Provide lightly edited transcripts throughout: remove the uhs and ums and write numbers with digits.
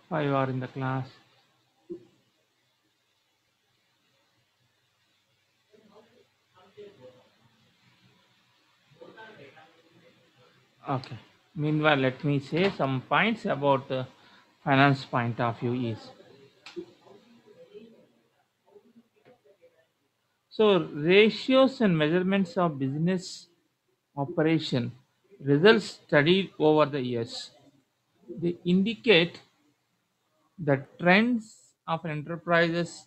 5 are in the class. Okay. Meanwhile, let me say some points about the finance point of view is. So ratios and measurements of business operation results studied over the years. They indicate the trends of an enterprise's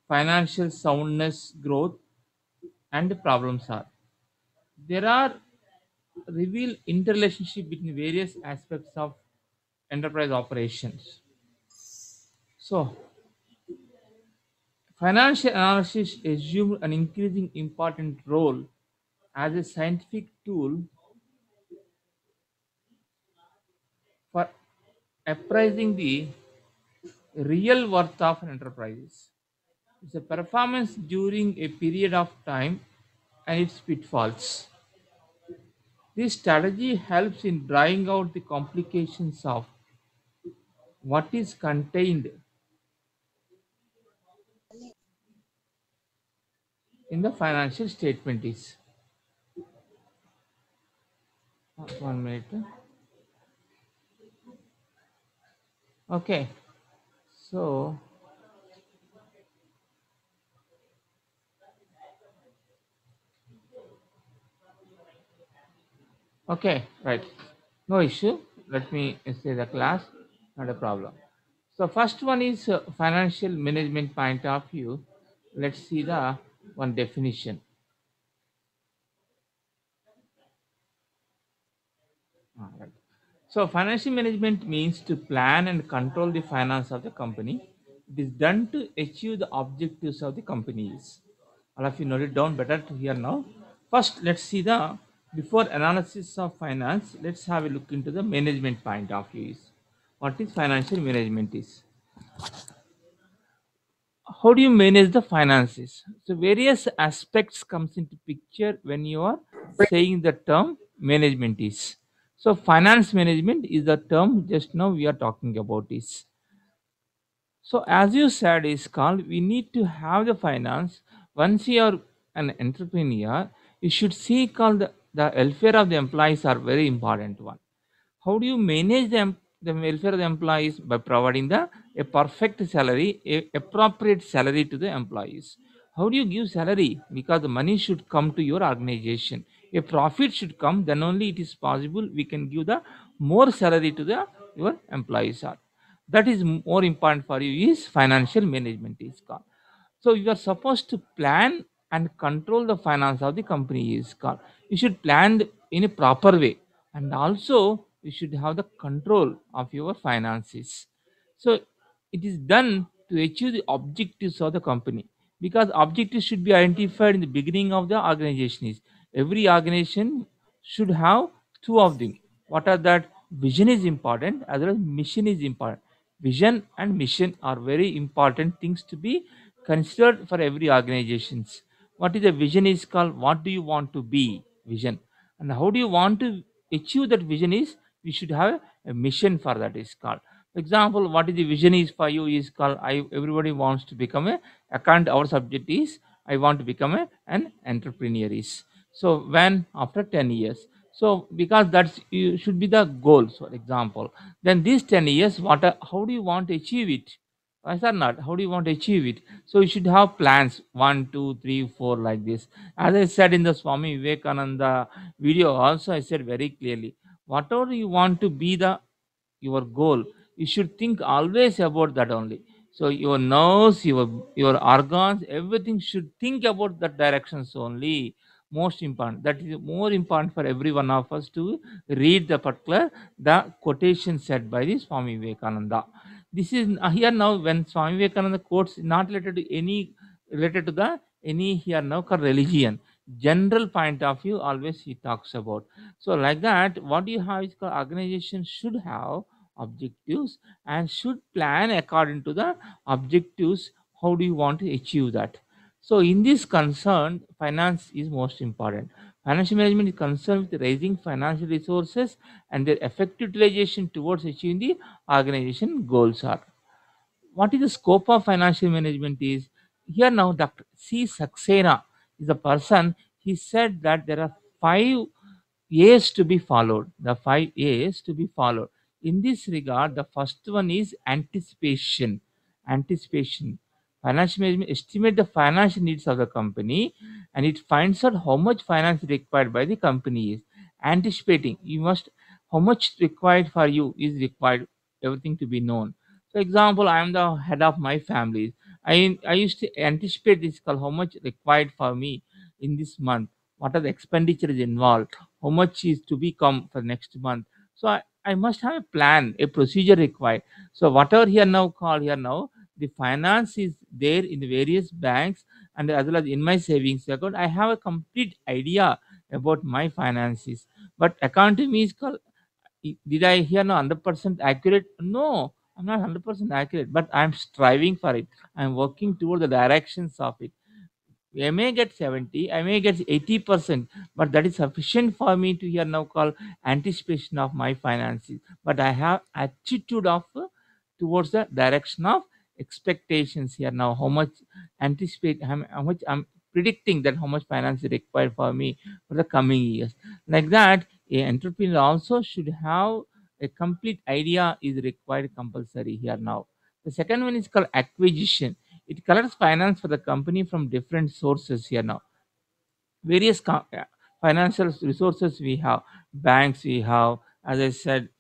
financial soundness, growth, and problems are. There are reveal interrelationship between various aspects of enterprise operations. So, financial analysis assumed an increasing important role as a scientific tool for appraising the real worth of an enterprise. It's a performance during a period of time and its pitfalls. This strategy helps in drawing out the complications of what is contained in the financial statement is. 1 minute. Okay. So, okay, right. No issue. Let me say the class, not a problem. So, first one is financial management point of view. Let's see the one definition. Right. So, financial management means to plan and control the finance of the company. It is done to achieve the objectives of the companies. All of you note it down better to hear now. First, let's see the before analysis of finance. Let's have a look into the management point of view. What is financial management is? How do you manage the finances? So various aspects comes into picture when you are saying the term management is. So finance management is the term just now we are talking about is. So as you said is called we need to have the finance. Once you are an entrepreneur, you should see called the welfare of the employees are very important one. How do you manage the welfare of the employees? By providing a perfect salary, a appropriate salary to the employees. How do you give salary? Because the money should come to your organization. A profit should come, then only it is possible we can give the more salary to the your employees are. That is more important for you is financial management is called. So you are supposed to plan and control the finance of the company is called. You should plan in a proper way, and also you should have the control of your finances. So it is done to achieve the objectives of the company, because objectives should be identified in the beginning of the organization. Is every organization should have two of them. What are that? Vision is important as well as mission is important. Vision and mission are very important things to be considered for every organizations. What is the vision is called? What do you want to be? Vision. And how do you want to achieve that vision is we should have a mission for that is called. For example, what is the vision is for you is called I everybody wants to become a account. Our subject is I want to become an entrepreneur is. So when after 10 years. So because that's you should be the goal. So example, then these 10 years, how do you want to achieve it? Yes or not? How do you want to achieve it? So you should have plans 1, 2, 3, 4 like this. As I said in the Swami Vivekananda video, also I said very clearly, whatever you want to be your goal, you should think always about that only. So your nerves, your organs, everything should think about that directions only. Most important. That is more important for every one of us to read the quotation said by the Swami Vivekananda. This is here now when Swami Vivekananda quotes not related to any here now called religion. General point of view always he talks about. So like that, what you have is called organization should have objectives and should plan according to the objectives. How do you want to achieve that? So in this concern, finance is most important. Financial management is concerned with raising financial resources and their effective utilization towards achieving the organization goals are. What is the scope of financial management is here now Dr. C. Saxena is a person. He said that there are five A's to be followed. The five A's to be followed. In this regard, the first one is anticipation. Anticipation. Financial management estimate the financial needs of the company and it finds out how much finance required by the company is. Anticipating. You must how much required for you is required, everything to be known. For example, I am the head of my family. I used to anticipate this call how much required for me in this month, what are the expenditures involved, how much is to be come for next month. So I must have a plan, a procedure required. So whatever here now called here now, the finance is there in the various banks and as well as in my savings account. I have a complete idea about my finances. But account to me is called did I hear no 100% accurate? No, I'm not 100% accurate, but I'm striving for it. I'm working toward the directions of it. I may get 70, I may get 80%, but that is sufficient for me to here now call anticipation of my finances. But I have attitude of towards the direction of expectations here now. How much anticipate, how much I'm predicting that how much finance is required for me for the coming years. Like that, a entrepreneur also should have a complete idea is required compulsory here now. The second one is called acquisition. It collects finance for the company from different sources here now. Various financial resources we have, banks we have, as I said,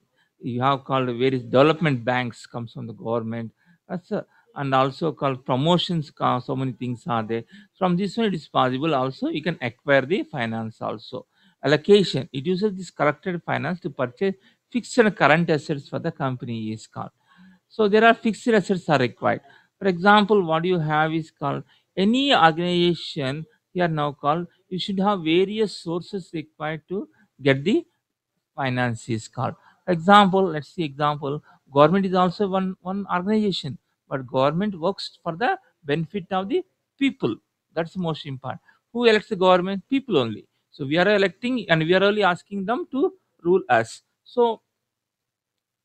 you have called various development banks comes from the government. That's and also called promotions. So many things are there. From this one, it is possible. Also, you can acquire the finance. Also, allocation. It uses this collected finance to purchase fixed and current assets for the company is called. So there are fixed assets are required. For example, what you have is called any organization here now called you should have various sources required to get the finance is called. For example, let's see example. Government is also one organization, but government works for the benefit of the people. That's the most important. Who elects the government? People only. So we are electing and we are only asking them to rule us. So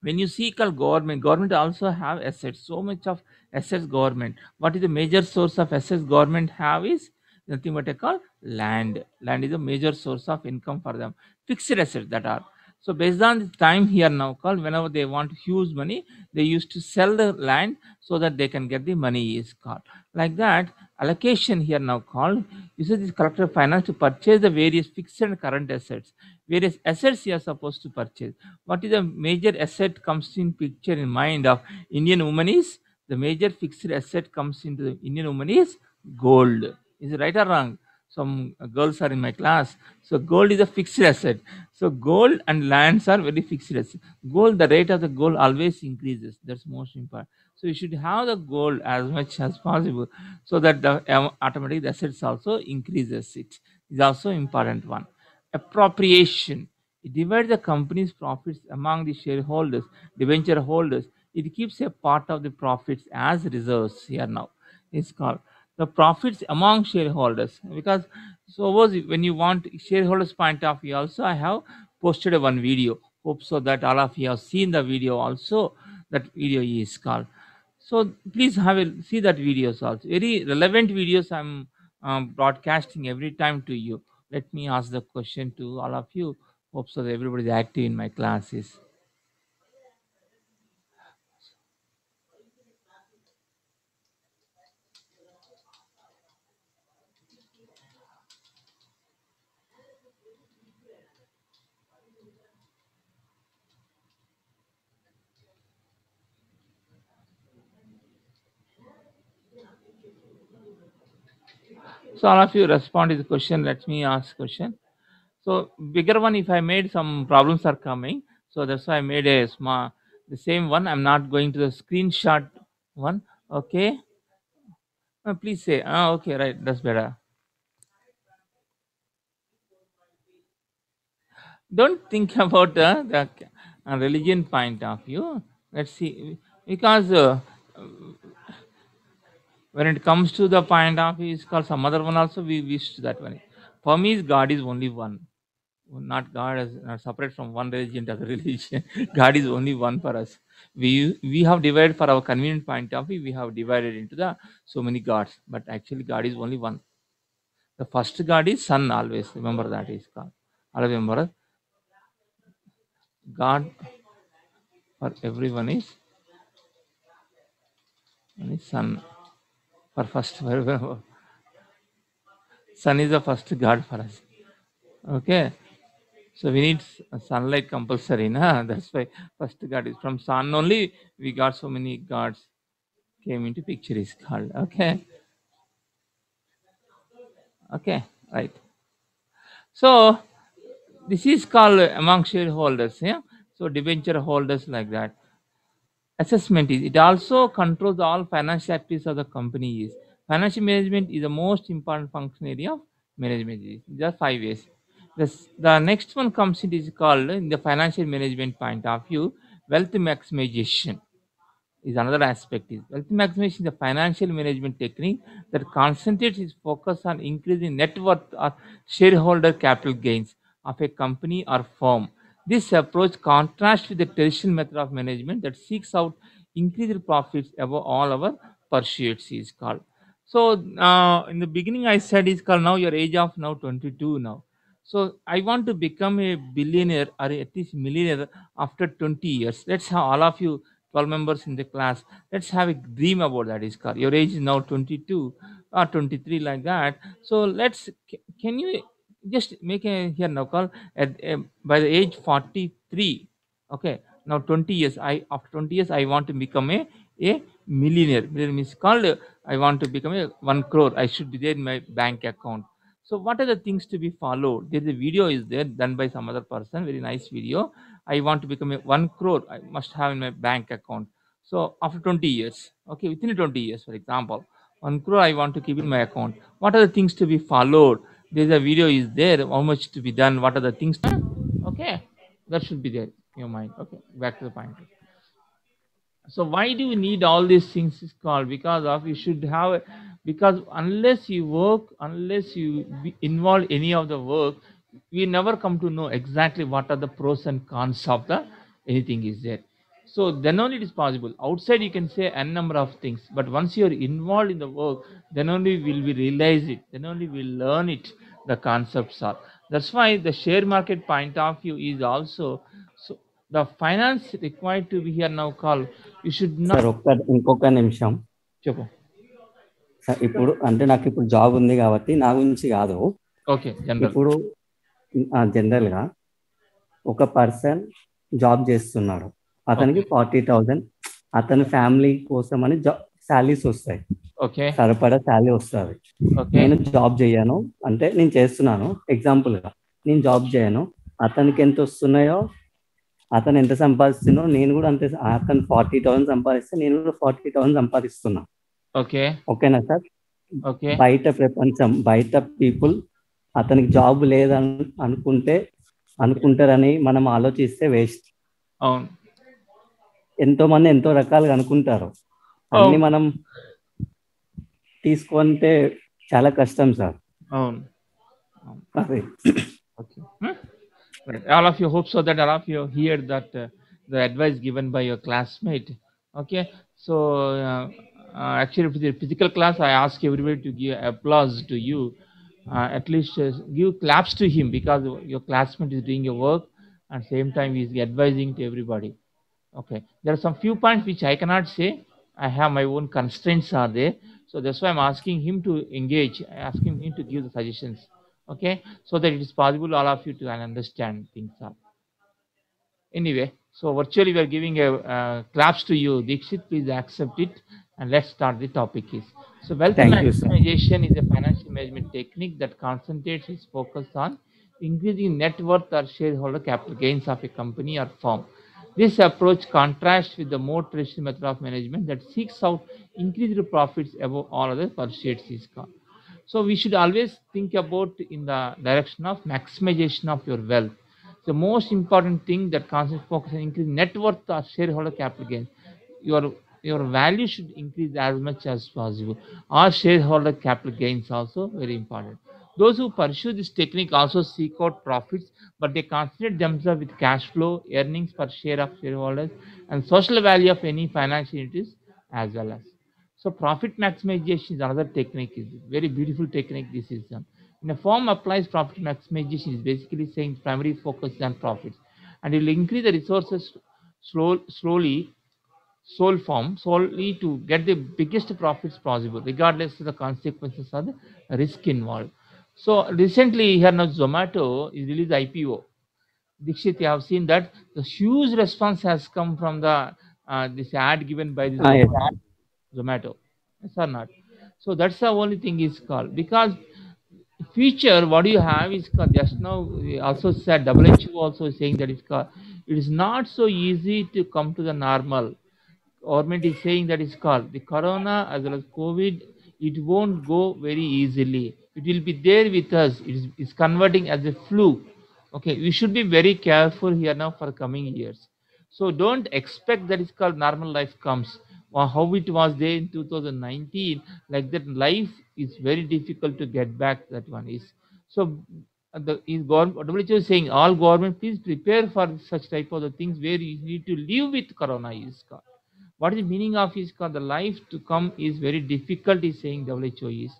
when you see called government also have assets, so much of assets government. What is the major source of assets government have is nothing but a call land is a major source of income for them, fixed assets that are. So based on the time here now called whenever they want huge money, they used to sell the land so that they can get the money is called. Like that, allocation here now called uses this collective finance to purchase the various fixed and current assets. Various assets you are supposed to purchase. What is the major asset comes in picture in mind of Indian woman is the major fixed asset comes into the Indian woman is gold. Is it right or wrong? Some girls are in my class. So gold is a fixed asset. So gold and lands are very fixed asset. Gold, the rate of the gold always increases. That's most important. So you should have the gold as much as possible so that the automatic assets also increases. It is also important one. Appropriation. It divides the company's profits among the shareholders, the venture holders. It keeps a part of the profits as reserves here now. It's called the profits among shareholders because suppose when you want shareholders point of view also I have posted a one video. Hope so that all of you have seen the video also. That video is called. So please have a see that videos also. Very relevant videos I'm broadcasting every time to you. Let me ask the question to all of you. Hope so that everybody is active in my classes. So all of you respond to the question. Let me ask question. So bigger one, if I made some problems are coming, so that's why I made a small the same one. I'm not going to the screenshot one. Okay, please say. Okay, right. That's better. Don't think about the religion point of view. Let's see, because when it comes to the point of view, it's called some other one also. We wish that one. For me, God is only one. Not God as not separate from one religion to other religion. God is only one for us. We have divided for our convenient point of view. We have divided into the so many gods, but actually God is only one. The first God is Son. Always remember that is God. Always remember God for everyone is one is Son. For first, Sun is the first God for us. Okay, so we need sunlight compulsory, na? That's why first God is from sun only. We got so many gods came into picture is called. Okay, okay, right. So this is called among shareholders. Yeah. So debenture holders like that. Assessment is it also controls all financial activities of the company. Is financial management is the most important function area of management. Is there are 5 ways. The next one comes it is called in the financial management point of view wealth maximization is another aspect. Is wealth maximization is a financial management technique that concentrates its focus on increasing net worth or shareholder capital gains of a company or firm. This approach contrasts with the traditional method of management that seeks out increased profits above all our pursuits. Is called. So in the beginning, I said is called now your age of now 22 now. So I want to become a billionaire or at least millionaire after 20 years. Let's have all of you 12 members in the class. Let's have a dream about that, Iskar. Your age is now 22 or 23, like that. So can you just make a here now call by the age 43? Okay, now 20 years. After 20 years, I want to become a millionaire. Millionaire means called I want to become a 1 crore. I should be there in my bank account. So what are the things to be followed? There's a video is there done by some other person, very nice video. I want to become a 1 crore. I must have in my bank account. So after 20 years, okay, within 20 years, for example, 1 crore I want to keep in my account. What are the things to be followed? There's a video is there. How much to be done? What are the things? Okay, that should be there in your mind. Okay, back to the point. So why do you need all these things is called because of you should have because unless you work unless you be involve any of the work we never come to know exactly what are the pros and cons of the anything is there. So then only it is possible. Outside you can say n number of things, but once you are involved in the work, then only will we realize it. Then only we learn it. The concepts are. That's why the share market point of view is also so. The finance required to be here now called. You should not. Sir ఇంకొక నిమిషం. చెప్పు. Sir ఇప్పుడు అంటే నాకు ఇప్పుడు job ఉంది కాబట్టి నా గురించి కాదు. Okay general. ఇప్పుడు జనరల్గా ఒక పర్సన్ జాబ్ చేస్తున్నాడు, అతనికి 40,000 అతని ఫ్యామిలీ కోసం అని శాలరీస్ వస్తాయి. ఓకే సరిపడా శాలరీ వస్తుంది. నేను జాబ్ చేయను అంటే నేను చేస్తున్నాను ఎగ్జాంపుల్గా నేను జాబ్ చేయను, అతనికి ఎంత వస్తున్నాయో అతను ఎంత సంపాదిస్తున్నో నేను కూడా అంతే. అతను 40,000 సంపాదిస్తే నేను కూడా 40,000 సంపాదిస్తున్నా. ఓకే ఓకేనా సార్? ఓకే. బయట ప్రపంచం బయట పీపుల్ అతనికి జాబ్ లేదని అనుకుంటారని మనం ఆలోచిస్తే వేస్ట్. అవును, ఎంతో మంది ఎంతో రకాలుగా అనుకుంటారు. అన్ని మనం తీసుకుంటే చాలా కష్టం సార్. అవును. అదే. Okay. Right. All of you hope so that all of you hear that the advice given by your classmate. Okay. So actually, for the physical class, I ask everybody to give applause to you. At least give claps to him because your classmate is doing your work and same time he is advising to everybody. Okay. There are some few points which I cannot say. I have my own constraints are there. So that's why I'm asking him to engage. Asking him to give the suggestions. Okay, so that it is possible all of you to understand things up. Anyway, so virtually we are giving a claps to you, Dikshit. Please accept it, and let's start. The topic is so wealth maximization is a financial management technique that concentrates its focus on increasing net worth or shareholder capital gains of a company or firm. This approach contrasts with the more traditional method of management that seeks out increased profits above all other pursuits. Is called. So we should always think about in the direction of maximization of your wealth. The most important thing that constantly focus on increase net worth or shareholder capital gain. Your value should increase as much as possible. Our shareholder capital gains also very important. Those who pursue this technique also seek out profits, but they concentrate themselves with cash flow, earnings per share of shareholders, and social value of any financial entities as well as. So profit maximization is another technique. Is very beautiful technique. This is in a form applies profit maximization is basically saying primary focus is on profits, and it will increase the resources slowly sole form solely to get the biggest profits possible, regardless of the consequences or the risk involved. So recently here now Zomato is released IPO. Dixit, you have seen that the huge response has come from the this ad given by the Yes. Zomato. Yes or not? So that's the only thing is called because future what do you have is called just now we also said WHO also saying that it's called it is not so easy to come to the normal. Government is saying that is called the corona as well as COVID. It won't go very easily. It will be there with us. It's converting as a flu. Okay, we should be very careful here now for coming years. So don't expect that it's called normal life comes. Or how it was there in 2019, like that life is very difficult to get back. That one is so. The is government WHO is saying all government please prepare for such type of the things where you need to live with corona is called. What is the meaning of is called the life to come is very difficult is saying WHO is.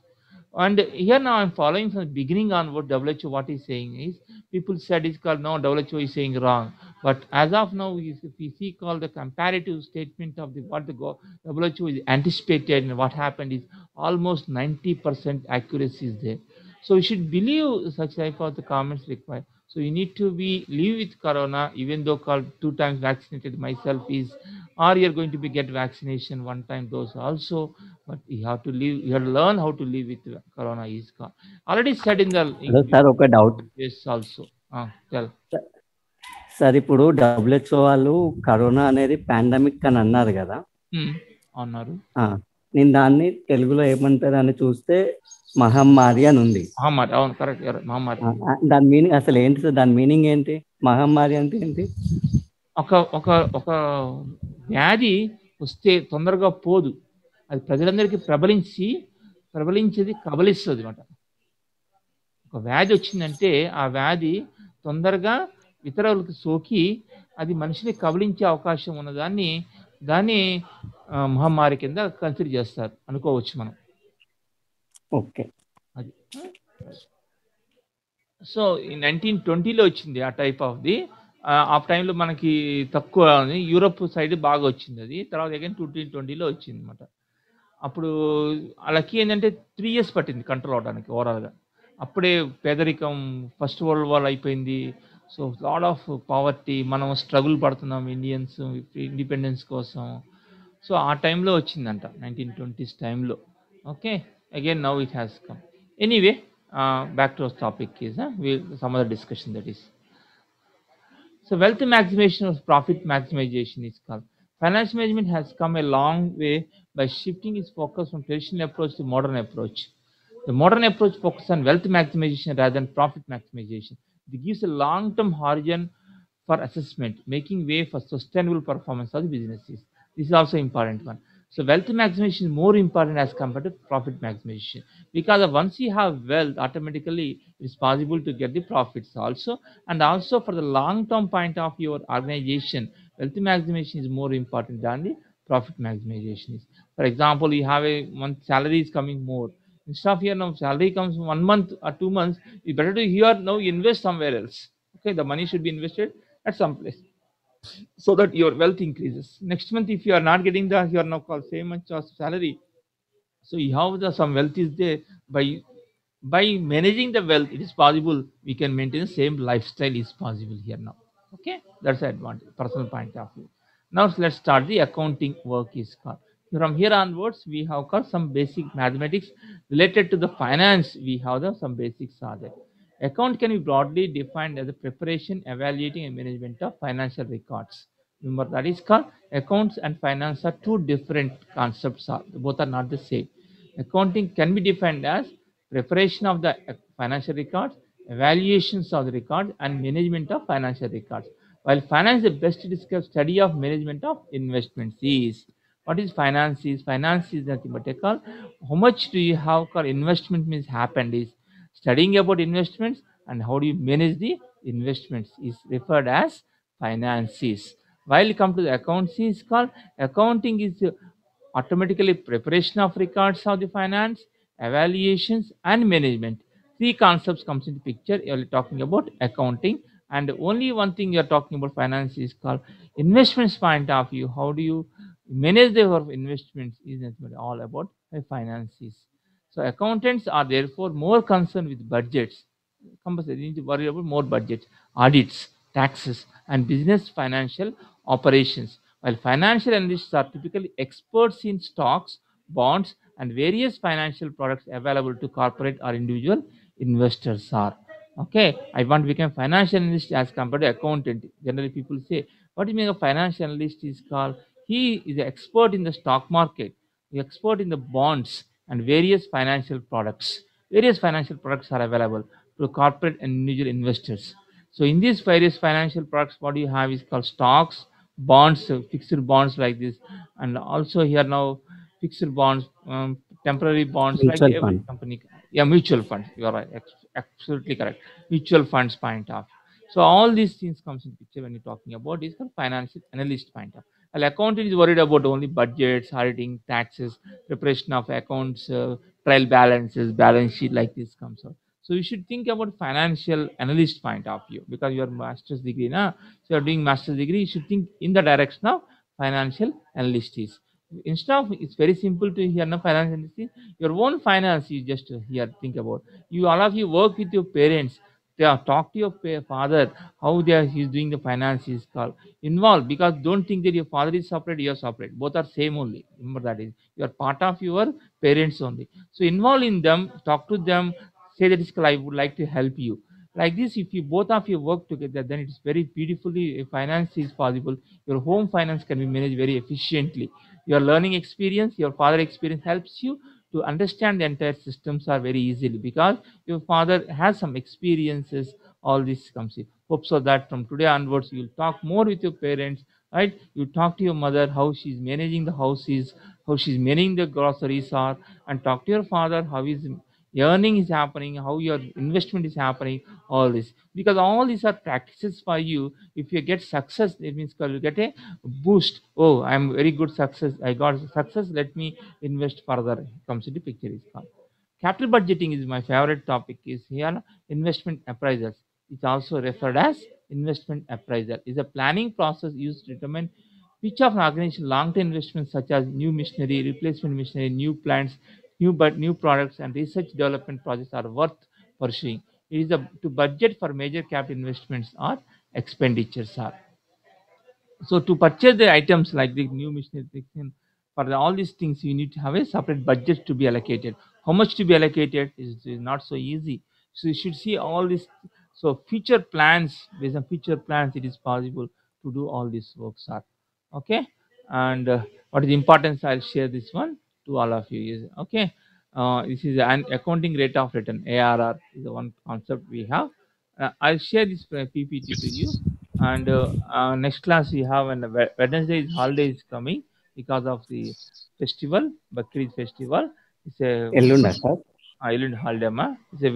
And here now I'm following from the beginning on what WHO what is saying is people said it's called no WHO is saying wrong. But as of now, if we see called the comparative statement of the what the WHO is anticipated and what happened is almost 90% accuracy is there. So you should believe such type of the comments required. So you need to be live with corona, even though called 2 times vaccinated myself is, or you're going to be get vaccination 1 time dose also. But you have to live, you have to learn how to live with corona is already said in the hello sir ఒక doubt yes also. Tell. Sir ఇప్పుడు WHO వాళ్ళు corona అనేది pandemic అని అన్నారు కదా అన్నారు. నేను దాన్ని తెలుగులో ఏమంటారు అని చూస్తే మహమ్మారి అని ఉంది. మహమ్మారి అవును కరెక్ట్ మహమ్మారి. దాని మీనింగ్ అసలు ఏంటి సార్? దాని మీనింగ్ ఏంటి? మహమ్మారి అంటే ఏంటి? ఒక ఒక ఒక వ్యాధి వస్తే తొందరగా పోదు, అది ప్రజలందరికీ ప్రబలించేది కబలిస్తుంది అనమాట. ఒక వ్యాధి వచ్చిందంటే ఆ వ్యాధి తొందరగా ఇతరులకు సోకి అది మనిషిని కబలించే అవకాశం ఉన్నదాన్ని దాన్ని మహమ్మారి కింద కన్సిడర్ చేస్తారు అనుకోవచ్చు మనం. ఓకే, అది సో ఈ 1920లో వచ్చింది ఆ టైప్ ఆఫ్ ది. ఆ టైంలో మనకి తక్కువ యూరోప్ సైడ్ బాగా వచ్చింది అది. తర్వాత అగైన్ 2020లో వచ్చింది అనమాట. అప్పుడు వాళ్ళకి ఏంటంటే 3 years పట్టింది కంట్రోల్ అవడానికి ఓవరాల్గా. అప్పుడే పేదరికం, ఫస్ట్ వరల్డ్ వార్ అయిపోయింది. సో లాట్ ఆఫ్ పావర్టీ, మనం స్ట్రగుల్ పడుతున్నాం ఇండియన్స్ ఇండిపెండెన్స్ కోసం. సో ఆ టైంలో వచ్చిందంట 1920s టైంలో. Okay, again now it has come. Anyway back to our topic is some other discussion that is. So wealth maximization or profit maximization is called. Finance management has come a long way by shifting its focus from traditional approach to modern approach. The modern approach focuses on wealth maximization rather than profit maximization. It gives a long-term horizon for assessment, making way for sustainable performance of the businesses. This is also important one. So wealth maximization is more important as compared to profit maximization, because once you have wealth, automatically it is possible to get the profits also. And also for the long-term point of your organization, wealth maximization is more important than the profit maximization is. For example, you have a month salary is coming more. Instead of here now salary comes 1 month or 2 months, it's better to here now invest somewhere else. Okay, the money should be invested at some place so that your wealth increases. Next month, if you are not getting the you are now called same much of salary, so you have the some wealth is there. By managing the wealth, it is possible we can maintain the same lifestyle is possible here now. Okay, that's the advantage, personal point of view. Now let's start the accounting work is called. From here onwards, we have got some basic mathematics related to the finance. We have the some basics are there. Account can be broadly defined as the preparation, evaluating, and management of financial records. Remember that is called accounts and finance are two different concepts. Both are not the same. Accounting can be defined as preparation of the financial records, evaluations of the records, and management of financial records. While finance is the best described study of management of investments is. What is finance is? Finance is nothing but a call. How much do you have called investment means happened is Studying about investments and how do you manage the investments is referred as finances. While come to the accounts is called accounting is automatically preparation of records of the finance, evaluations and management. Three concepts comes into picture. You're talking about accounting, and only one thing you're talking about finance is called investments point of view. How do you manage the investments is all about finances. So accountants are therefore more concerned with budgets. Compulsory, they need to worry about more budgets, audits, taxes, and business financial operations. While financial analysts are typically experts in stocks, bonds, and various financial products available to corporate or individual investors are. Okay, I want to become financial analyst as compared to accountant. Generally, people say, what do you mean a financial analyst is called? He is an expert in the stock market, expert in the bonds and various financial products. Various financial products are available to corporate and individual investors. So in these various financial products, what you have is called stocks, bonds, fixed bonds like this, and also here now fixed bonds, temporary bonds like Mutual every fund. company. Yeah, mutual funds. You are right, absolutely correct. Mutual funds point of. So all these things comes in picture when you're talking about is called financial analyst point of. Well, accountant is worried about only budgets, auditing, taxes, preparation of accounts, trial balances, balance sheet like this comes out. So you should think about financial analyst point of view because your master's degree, na? So you're doing master's degree, you should think in the direction of financial analyst is. Instead of it's very simple to hear no financial analyst is your own finance you just here think about. You all of you work with your parents. Talk to your father how he's doing the finance is called involved because don't think that your father is separate, you're separate. Both are same only. Remember that is you are part of your parents only. So involve in them, talk to them, say that is I would like to help you. Like this, if you both of you work together, then it's very beautifully finance is possible. Your home finance can be managed very efficiently. Your learning experience, your father experience helps you to understand the entire systems are very easily because your father has some experiences. All this comes in. Hope so that from today onwards you'll talk more with your parents, right? You talk to your mother how she's managing the houses, how she's managing the groceries are, and talk to your father how his earning is happening, how your investment is happening, all this. Because all these are practices for you. If you get success, it means you get a boost. Oh, I'm very good success. I got success. Let me invest further. Comes into picture is called. Capital budgeting is my favorite topic. Is here investment appraisals. It's also referred as investment appraisal. Is a planning process used to determine which of an organization long-term investments such as new machinery, replacement machinery, new plants, new products, and research development projects are worth pursuing. It is to budget for major capital investments or expenditures are. So to purchase the items like the new machinery, for all these things, you need to have a separate budget to be allocated. How much to be allocated is not so easy. So you should see all this. So future plans, based on future plans, it is possible to do all these works are okay. And what is the importance? I'll share this one to all of you. Okay. This is an accounting rate of return (ARR) is the one concept we have. I'll share this PPT to you and next class we have on Wednesday is holiday is coming because of the festival, Bakrid festival. It's a ఎల్లుండా sir? island holiday. It's a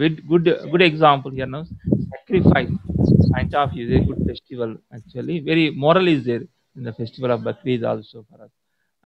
good example here now. Sacrifice point of view is a good festival actually. Very moral is there in the festival of Bakrid also for us.